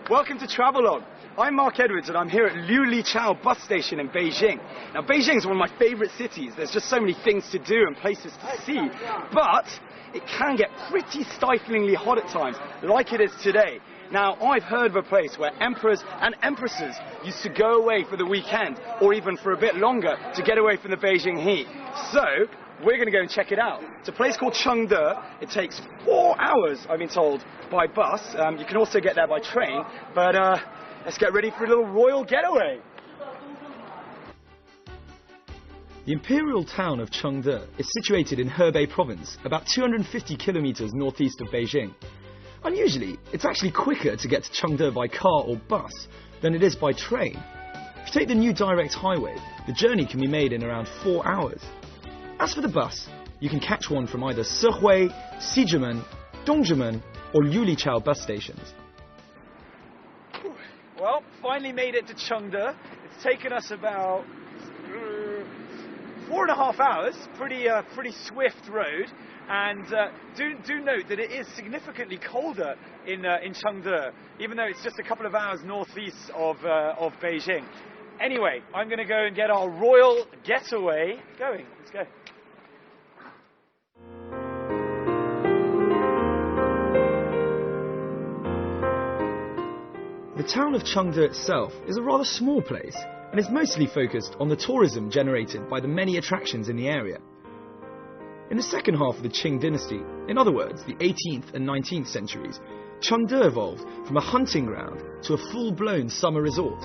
Welcome to Travelogue. I'm Mark Edwards and I'm here at Liulichao bus station in Beijing. Now Beijing is one of my favourite cities. There's just so many things to do and places to see. But it can get pretty stiflingly hot at times, like it is today. Now, I've heard of a place where emperors and empresses used to go away for the weekend, or even for a bit longer, to get away from the Beijing heat. So, we're going to go and check it out. It's a place called Chengde. It takes 4 hours, I've been told, by bus. You can also get there by train, but let's get ready for a little royal getaway. The imperial town of Chengde is situated in Hebei province, about 250 kilometers northeast of Beijing. Unusually, it's actually quicker to get to Chengde by car or bus than it is by train. If you take the new direct highway, the journey can be made in around 4 hours. As for the bus, you can catch one from either Sehui, Xijimen, Dongzhimen or Liulichao bus stations. Well, finally made it to Chengde. It's taken us about 4.5 hours, pretty swift road, and do note that it is significantly colder in Chengde, even though it's just a couple of hours northeast of Beijing. Anyway, I'm going to go and get our royal getaway going. Let's go. The town of Chengde itself is a rather small place and is mostly focused on the tourism generated by the many attractions in the area. In the second half of the Qing dynasty, in other words, the 18th and 19th centuries, Chengde evolved from a hunting ground to a full-blown summer resort,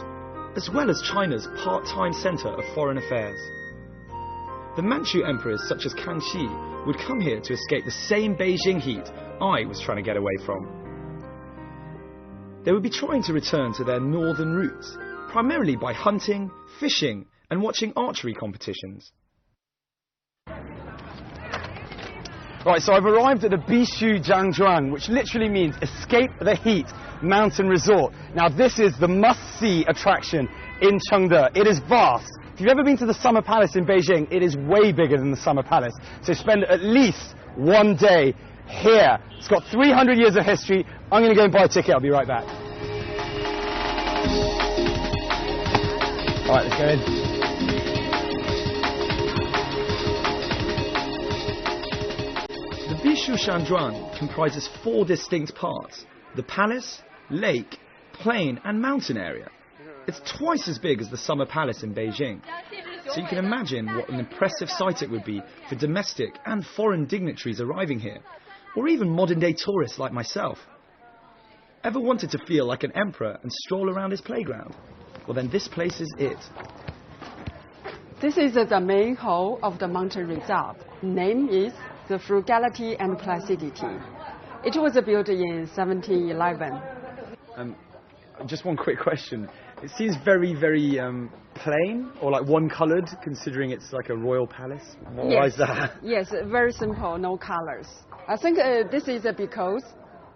as well as China's part-time centre of foreign affairs. The Manchu emperors such as Kangxi would come here to escape the same Beijing heat I was trying to get away from. They would be trying to return to their northern roots, primarily by hunting, fishing and watching archery competitions. Right, so I've arrived at the Bishu Jiangzhuang, which literally means escape the heat mountain resort. Now this is the must-see attraction in Chengde. It is vast. If you've ever been to the Summer Palace in Beijing, it is way bigger than the Summer Palace. So spend at least one day here. It's got 300 years of history. I'm going to go and buy a ticket. I'll be right back. All right, let's go in. The Bishu Jiangzhuang comprises 4 distinct parts: the palace, lake, plain and mountain area. It's twice as big as the Summer Palace in Beijing. So you can imagine what an impressive sight it would be for domestic and foreign dignitaries arriving here, or even modern-day tourists like myself. Ever wanted to feel like an emperor and stroll around his playground? Well then this place is it. This is the main hall of the mountain resort. Name is the Frugality and Placidity. It was built in 1711. Just one quick question. It seems very, very plain, or like one-coloured, considering it's like a royal palace. Why is that? Yes, very simple, no colours. I think this is because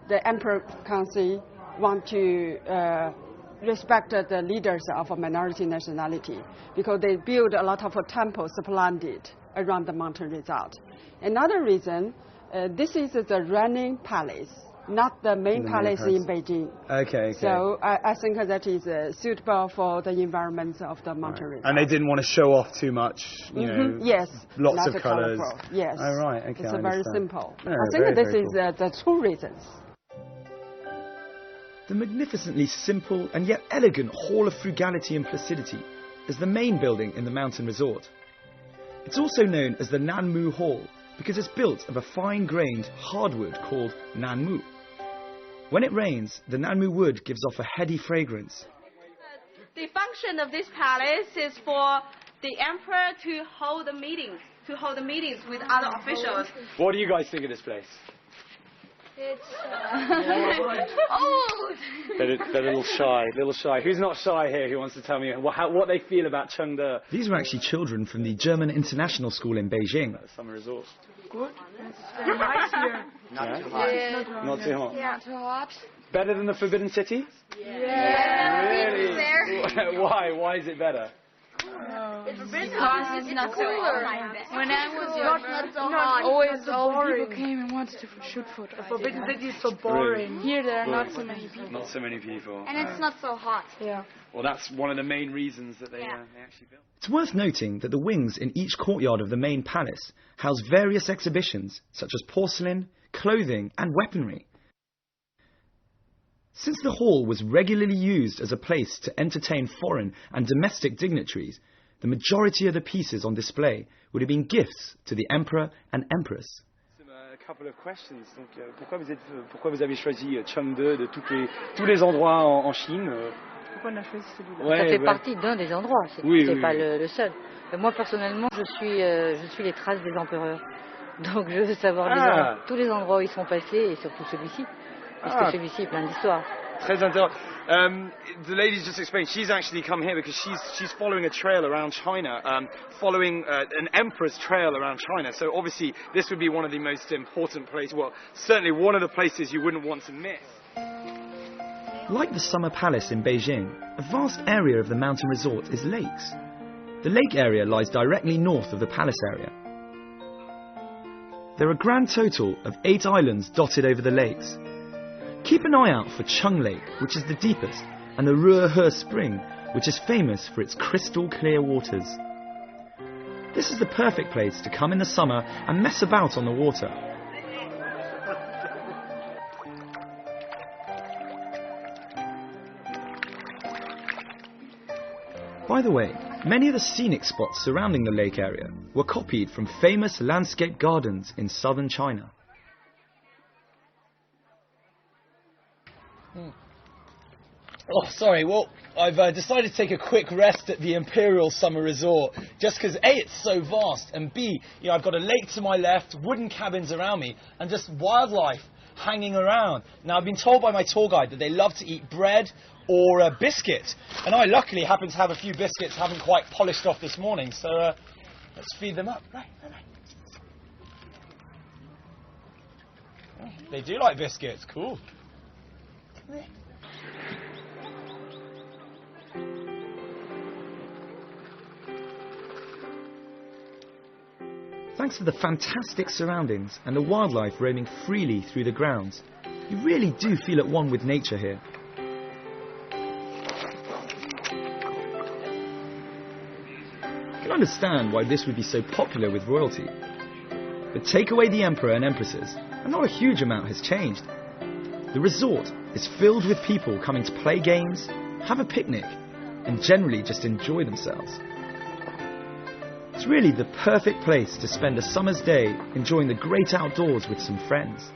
the Emperor Kangxi want to respect the leaders of a minority nationality, because they build a lot of temples splendid around the mountain resort. Another reason, this is the reigning palace, not the main palace in Beijing. Okay. So I think that is suitable for the environment of the mountain resort. And they didn't want to show off too much, you know. Yes. Lots of colours. Yes. Oh, right. Okay. It's very simple. No, I think this is the two reasons. The magnificently simple and yet elegant Hall of Frugality and Placidity is the main building in the mountain resort. It's also known as the Nanmu Hall because it's built of a fine-grained hardwood called Nanmu. When it rains, the Nanmu wood gives off a heady fragrance. The function of this palace is for the emperor to hold the meetings with other officials. What do you guys think of this place? It's old. They're a little shy. Who's not shy here? Who wants to tell me what they feel about Chengde? These were actually children from the German International School in Beijing. Summer resort. Good. It's very nice here. Not too hot. Not too hot. Yeah. Too hot. Better than the Forbidden City? Yeah. Really? Why? Why is it better? Because it's not so hot. When I was younger, always old people came and wanted to shoot photos. The Forbidden City is so boring. Here there are not so many people. Not so many people. And it's not so hot. Yeah. Well, that's one of the main reasons that they actually built. It's worth noting that the wings in each courtyard of the main palace house various exhibitions such as porcelain, clothing and weaponry. Since the hall was regularly used as a place to entertain foreign and domestic dignitaries, the majority of the pieces on display would have been gifts to the Emperor and Empress. A couple of questions. Donc, pourquoi vous avez choisi Chengde de tous les endroits en Chine? Pourquoi on a choisi celui-là? Ça fait partie d'un des endroits, c'est pas le seul. Moi personnellement, je suis les traces des empereurs. Donc je veux savoir tous les endroits où ils sont passés et surtout celui-ci. Parce que celui-ci est plein d'histoires. Très intéressant. The lady's just explained she's actually come here because she's following a trail around China, following an emperor's trail around China. So obviously this would be one of the most important places, well, certainly one of the places you wouldn't want to miss. Like the Summer Palace in Beijing, a vast area of the mountain resort is lakes. The lake area lies directly north of the palace area. There are a grand total of 8 islands dotted over the lakes. Keep an eye out for Chung Lake, which is the deepest, and the Ruohe Spring, which is famous for its crystal clear waters. This is the perfect place to come in the summer and mess about on the water. By the way, many of the scenic spots surrounding the lake area were copied from famous landscape gardens in southern China. Oh, sorry. Well, I've decided to take a quick rest at the Imperial Summer Resort, just because A, it's so vast, and B, I've got a lake to my left, wooden cabins around me, and just wildlife hanging around. Now, I've been told by my tour guide that they love to eat bread or a biscuit, and I luckily happen to have a few biscuits haven't quite polished off this morning, so let's feed them up. Right. Oh, they do like biscuits. Cool. Come here. Thanks to the fantastic surroundings and the wildlife roaming freely through the grounds, you really do feel at one with nature here. You can understand why this would be so popular with royalty. But take away the emperor and empresses, and not a huge amount has changed. The resort is filled with people coming to play games, have a picnic, and generally just enjoy themselves. It's really the perfect place to spend a summer's day enjoying the great outdoors with some friends.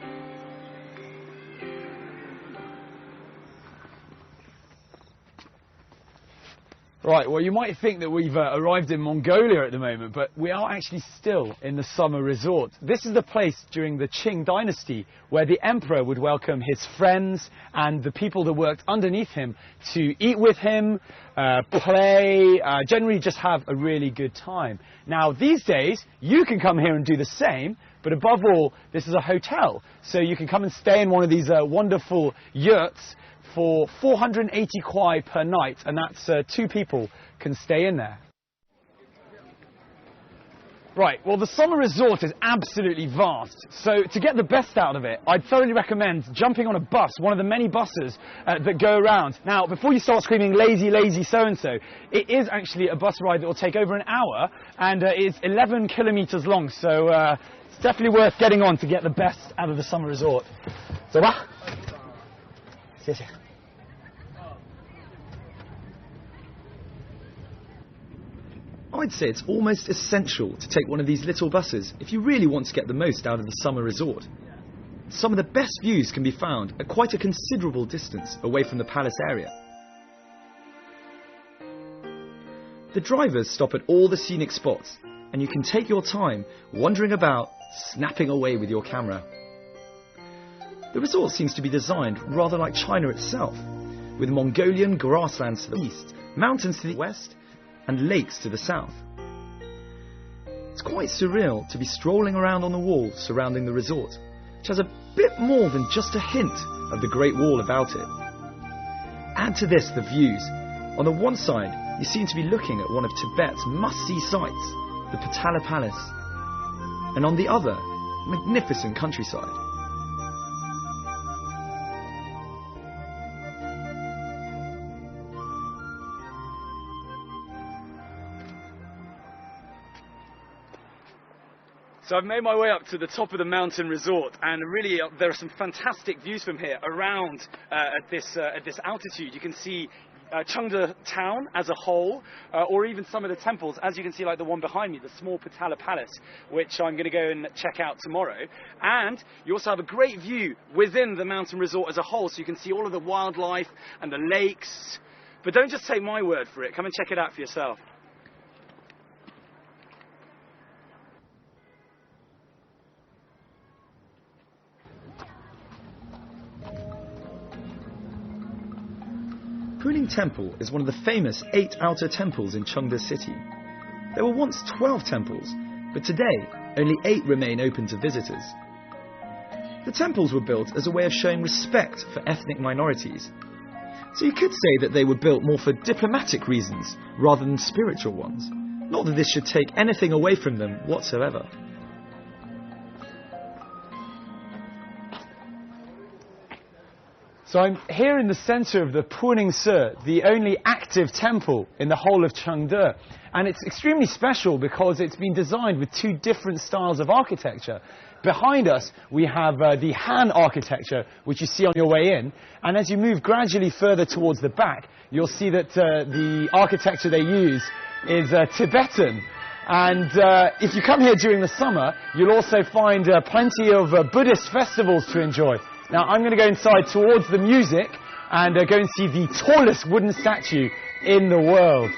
Right, well, you might think that we've arrived in Mongolia at the moment, but we are actually still in the summer resort. This is the place during the Qing dynasty where the emperor would welcome his friends and the people that worked underneath him to eat with him, play, generally just have a really good time. Now, these days, you can come here and do the same, but above all, this is a hotel, so you can come and stay in one of these wonderful yurts for 480 kwai per night, and that's 2 people can stay in there. Right, well, the summer resort is absolutely vast, so to get the best out of it, I'd thoroughly recommend jumping on a bus, one of the many buses that go around. Now, before you start screaming, lazy, lazy, so-and-so, it is actually a bus ride that will take over an hour, and it's 11 kilometers long, so it's definitely worth getting on to get the best out of the summer resort. So, I'd say it's almost essential to take one of these little buses if you really want to get the most out of the summer resort. Some of the best views can be found at quite a considerable distance away from the palace area. The drivers stop at all the scenic spots, and you can take your time wandering about, snapping away with your camera. The resort seems to be designed rather like China itself, with Mongolian grasslands to the east, mountains to the west, and lakes to the south. It's quite surreal to be strolling around on the wall surrounding the resort, which has a bit more than just a hint of the Great Wall about it. Add to this the views. On the one side, you seem to be looking at one of Tibet's must-see sights, the Potala Palace, and on the other, magnificent countryside. So I've made my way up to the top of the mountain resort, and really there are some fantastic views from here around at this altitude. You can see Chengde town as a whole, or even some of the temples, as you can see, like the one behind me, the small Potala Palace, which I'm going to go and check out tomorrow. And you also have a great view within the mountain resort as a whole, so you can see all of the wildlife and the lakes. But don't just take my word for it, come and check it out for yourself. Puning Temple is one of the famous 8 outer temples in Chengde city. There were once 12 temples, but today only 8 remain open to visitors. The temples were built as a way of showing respect for ethnic minorities, so you could say that they were built more for diplomatic reasons rather than spiritual ones. Not that this should take anything away from them whatsoever. So I'm here in the center of the Puning Se, the only active temple in the whole of Chengde. And it's extremely special because it's been designed with 2 different styles of architecture. Behind us, we have the Han architecture, which you see on your way in. And as you move gradually further towards the back, you'll see that the architecture they use is Tibetan. And if you come here during the summer, you'll also find plenty of Buddhist festivals to enjoy. Now, I'm going to go inside towards the music and go and see the tallest wooden statue in the world.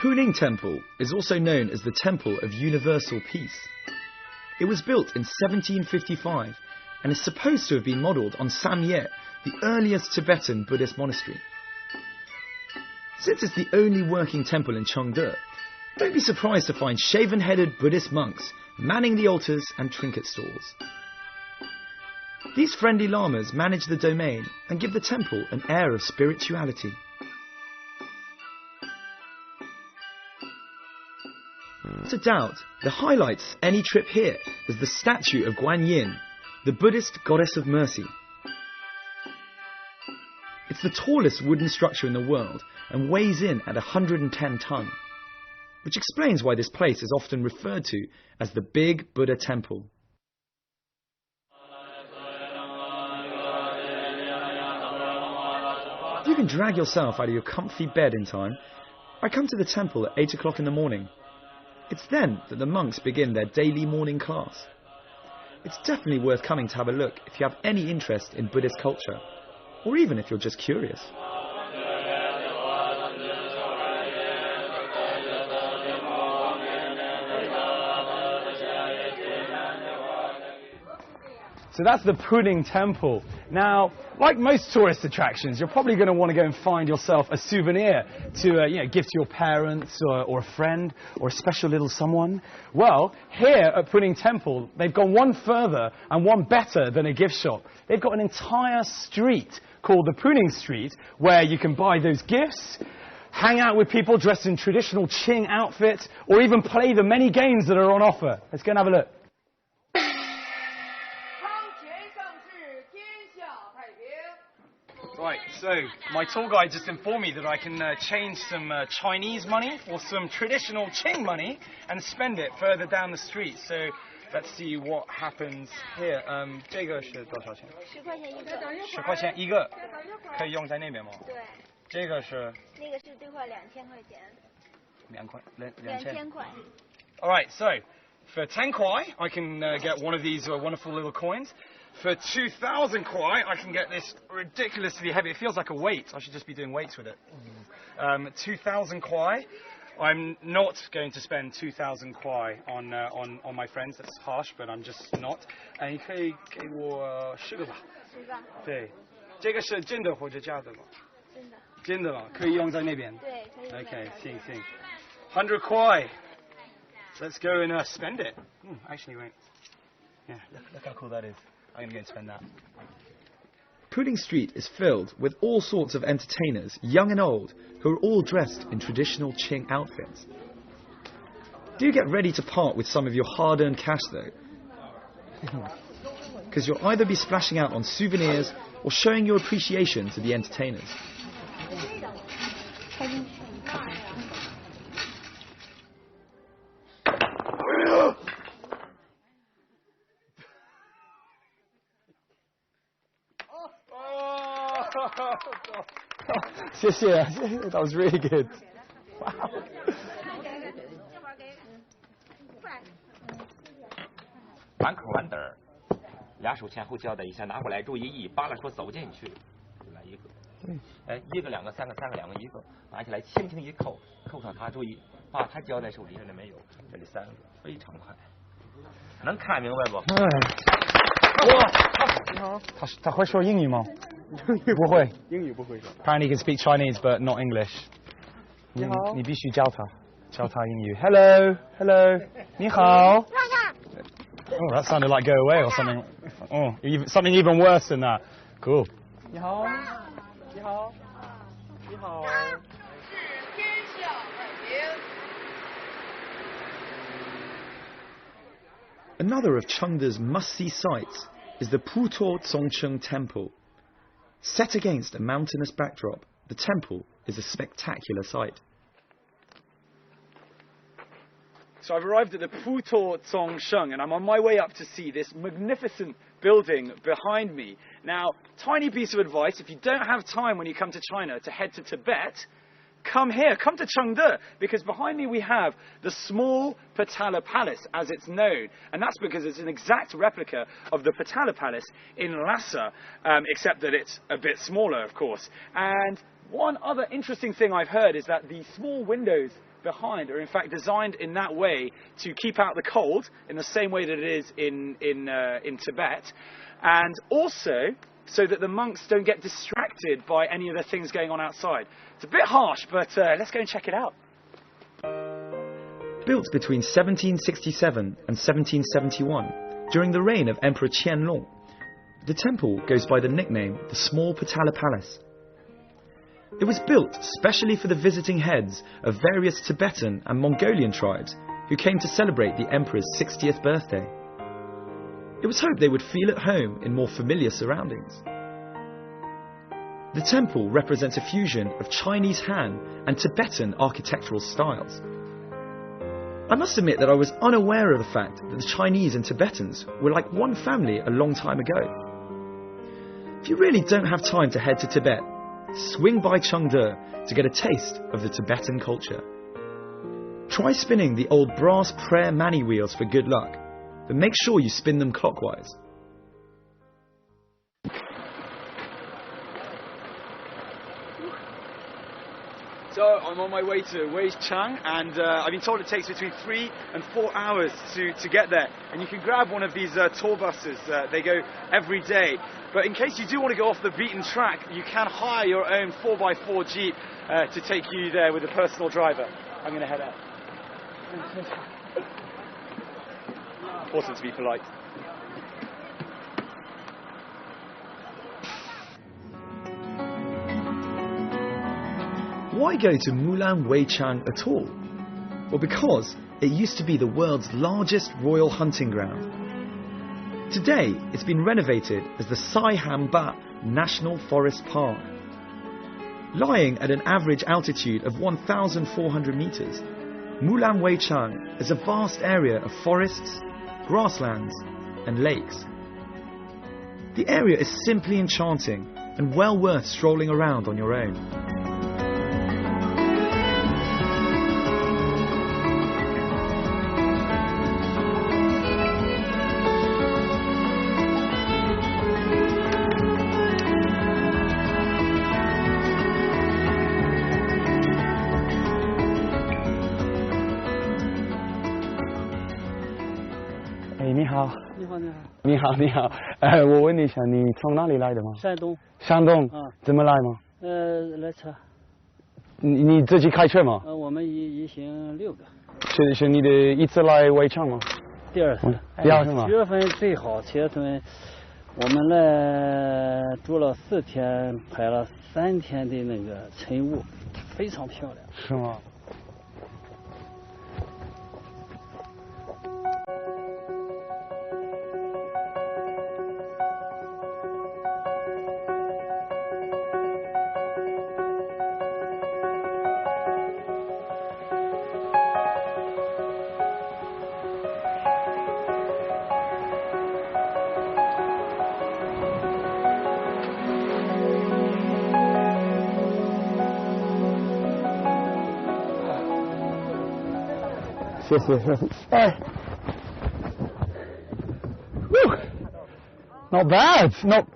Puning Temple is also known as the Temple of Universal Peace. It was built in 1755 and is supposed to have been modelled on Samye, the earliest Tibetan Buddhist monastery. Since it's the only working temple in Chengde, don't be surprised to find shaven-headed Buddhist monks manning the altars and trinket stalls. These friendly lamas manage the domain and give the temple an air of spirituality. Without a doubt, the highlights any trip here is the statue of Guan Yin, the Buddhist goddess of mercy. It's the tallest wooden structure in the world and weighs in at 110 tons, which explains why this place is often referred to as the Big Buddha Temple. If you can drag yourself out of your comfy bed in time, I come to the temple at 8 o'clock in the morning. It's then that the monks begin their daily morning class. It's definitely worth coming to have a look if you have any interest in Buddhist culture, or even if you're just curious. So that's the Puning Temple. Now, like most tourist attractions, you're probably going to want to go and find yourself a souvenir to give to your parents or a friend or a special little someone. Well, here at Puning Temple, they've gone one further and one better than a gift shop. They've got an entire street called the Puning Street where you can buy those gifts, hang out with people dressed in traditional Qing outfits, or even play the many games that are on offer. Let's go and have a look. Right, so my tour guide just informed me that I can change some Chinese money for some traditional Qing money and spend it further down the street. So let's see what happens here. 这个是多少钱？10块钱一个。10块钱一个，可以用在那边吗？对。这个是？那个是兑换2000块钱。2000块。All right, so for 10 kwai, I can get one of these wonderful little coins. For 2,000 kwai, I can get this ridiculously heavy. It feels like a weight. I should just be doing weights with it. 2,000 kwai. I'm not going to spend 2,000 kwai on my friends. That's harsh, but I'm just not. 你可以给我10个吧。10个。对，这个是真的或者假的吗？真的。真的吗？可以用在那边。对，可以。Okay, 行。100 kwai. Let's go and spend it. Actually, wait. Yeah, look how cool that is. I'm going to go and spend that. Puling Street is filled with all sorts of entertainers, young and old, who are all dressed in traditional Qing outfits. Do get ready to part with some of your hard-earned cash though, because you'll either be splashing out on souvenirs or showing your appreciation to the entertainers. That was really good. Wow. 满口完得儿，2手前后交代一下，拿过来，注意一扒拉说走进去，来一个，哎，1个2个3个3个2个1个，拿起来轻轻一扣，扣上它，注意把它交在手里，这里没有，这里3个，非常快，能看明白不？哇，他会说英语吗？不会，英语不会说。Apparently he can speak Chinese but not English. 你必须教他英语。Hello, 你好。Oh, that sounded like go away or something. Oh, something even worse than that. Cool. 你好。 Another of Chengde's must-see sights is the Putuo Zongcheng Temple. Set against a mountainous backdrop, the temple is a spectacular sight. So I've arrived at the Putuo Zongcheng and I'm on my way up to see this magnificent building behind me. Now, tiny piece of advice, if you don't have time when you come to China to head to Tibet, come here, come to Chengde, because behind me we have the small Potala Palace, as it's known, and that's because it's an exact replica of the Potala Palace in Lhasa, except that it's a bit smaller, of course. And one other interesting thing I've heard is that the small windows behind are in fact designed in that way to keep out the cold, in the same way that it is in Tibet, and also so that the monks don't get distracted by any of the things going on outside. It's a bit harsh, but let's go and check it out. Built between 1767 and 1771, during the reign of Emperor Qianlong, the temple goes by the nickname the Small Potala Palace. It was built specially for the visiting heads of various Tibetan and Mongolian tribes who came to celebrate the emperor's 60th birthday. It was hoped they would feel at home in more familiar surroundings. The temple represents a fusion of Chinese Han and Tibetan architectural styles. I must admit that I was unaware of the fact that the Chinese and Tibetans were like one family a long time ago. If you really don't have time to head to Tibet, swing by Chengde to get a taste of the Tibetan culture. Try spinning the old brass prayer mani wheels for good luck, but make sure you spin them clockwise. So I'm on my way to Weichang, and I've been told it takes between 3 and 4 hours to get there. And you can grab one of these tour buses. They go every day. But in case you do want to go off the beaten track, you can hire your own 4x4 Jeep to take you there with a personal driver. I'm going to head out. Important to be polite. Why go to Mulan Weichang at all? Well, because it used to be the world's largest royal hunting ground. Today, it's been renovated as the Saihamba National Forest Park. Lying at an average altitude of 1,400 meters, Mulan Weichang is a vast area of forests, grasslands, and lakes. The area is simply enchanting and well worth strolling around on your own. 哎，你好。你好，你好。你好，你好。我问你一下，你从哪里来的吗？山东。山东。啊。怎么来吗？来车。你自己开车吗？我们一行6个。是你的一次来潍昌吗？第二次。第二次吗？ 7月份最好，7月份我们来住了4天，拍了3天的那个晨雾，非常漂亮。是吗？谢谢。哎 ，not bad. Not.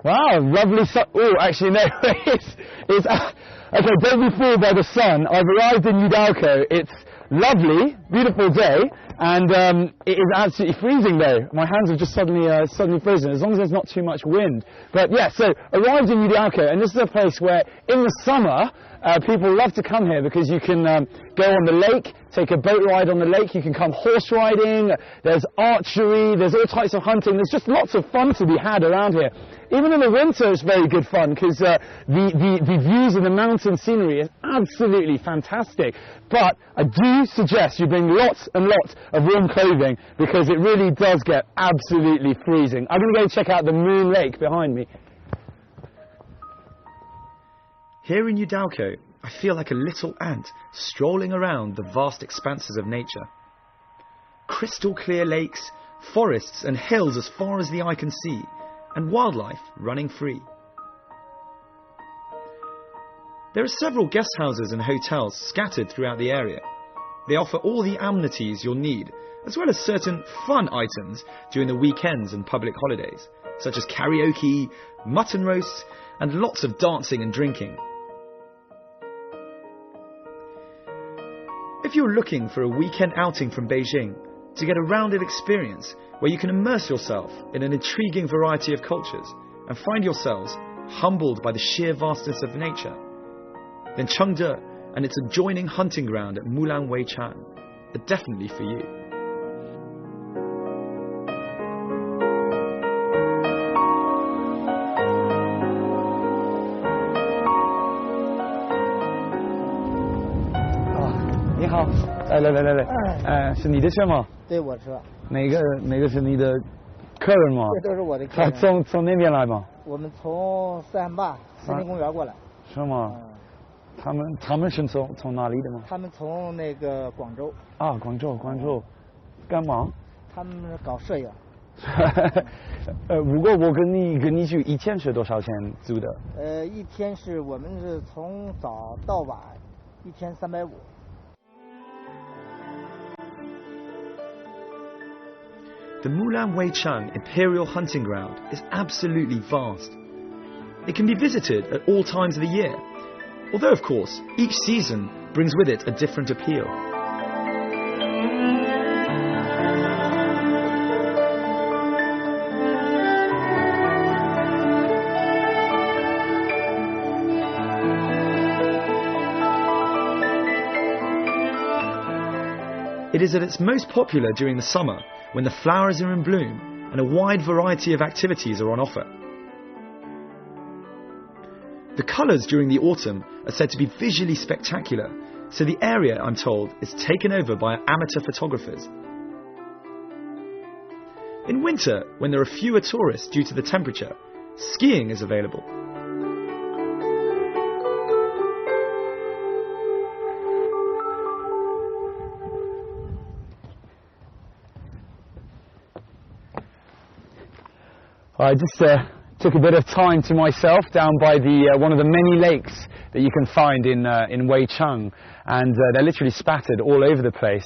Wow, lovely sun. Oh, actually, no. It's okay. Don't be fooled by the sun. I've arrived in Udalco. It's lovely, beautiful day, and it is absolutely freezing though. My hands have just suddenly frozen. As long as there's not too much wind. But yeah, so arrived in Udalco, and this is a place where in the summer. People love to come here because you can go on the lake, take a boat ride on the lake, you can come horse riding, there's archery, there's all types of hunting, there's just lots of fun to be had around here. Even in the winter it's very good fun because the views of the mountain scenery is absolutely fantastic. But I do suggest you bring lots and lots of warm clothing because it really does get absolutely freezing. I'm going to go check out the Moon Lake behind me. Here in Udalco, I feel like a little ant strolling around the vast expanses of nature. Crystal clear lakes, forests and hills as far as the eye can see, and wildlife running free. There are several guest houses and hotels scattered throughout the area. They offer all the amenities you'll need, as well as certain fun items during the weekends and public holidays, such as karaoke, mutton roasts, and lots of dancing and drinking. If you're looking for a weekend outing from Beijing to get a rounded experience where you can immerse yourself in an intriguing variety of cultures and find yourselves humbled by the sheer vastness of nature, then Chengde and its adjoining hunting ground at Mulan Weichang are definitely for you.好，来，是你的车吗？对，我车。哪个是你的客人吗？这都是我的客人。他从那边来吗？我们从四岸坝森林公园过来。是吗？他们是从哪里的吗？他们从那个广州。啊，广州，干嘛？他们搞摄影。如果我跟你去，一天是多少钱租的？一天我们是从早到晚，一天350。The Mulan Weichang Imperial Hunting Ground is absolutely vast. It can be visited at all times of the year, although of course each season brings with it a different appeal. It is at its most popular during the summer, when the flowers are in bloom and a wide variety of activities are on offer. The colours during the autumn are said to be visually spectacular, so the area, I'm told, is taken over by amateur photographers. In winter, when there are fewer tourists due to the temperature, skiing is available. I just took a bit of time to myself down by one of the many lakes that you can find in Weichang, and they're literally spattered all over the place.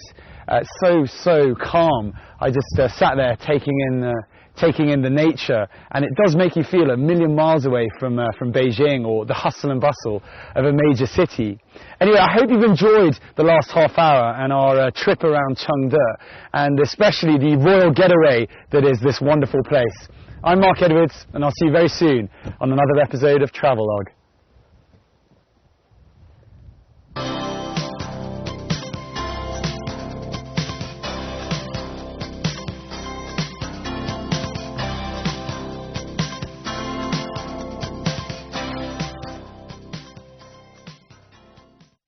So calm. I just sat there taking taking in the nature, and it does make you feel a million miles away from Beijing or the hustle and bustle of a major city. Anyway, I hope you've enjoyed the last half hour and our trip around Chengde, and especially the royal getaway that is this wonderful place. I'm Mark Edwards, and I'll see you very soon on another episode of Travelogue.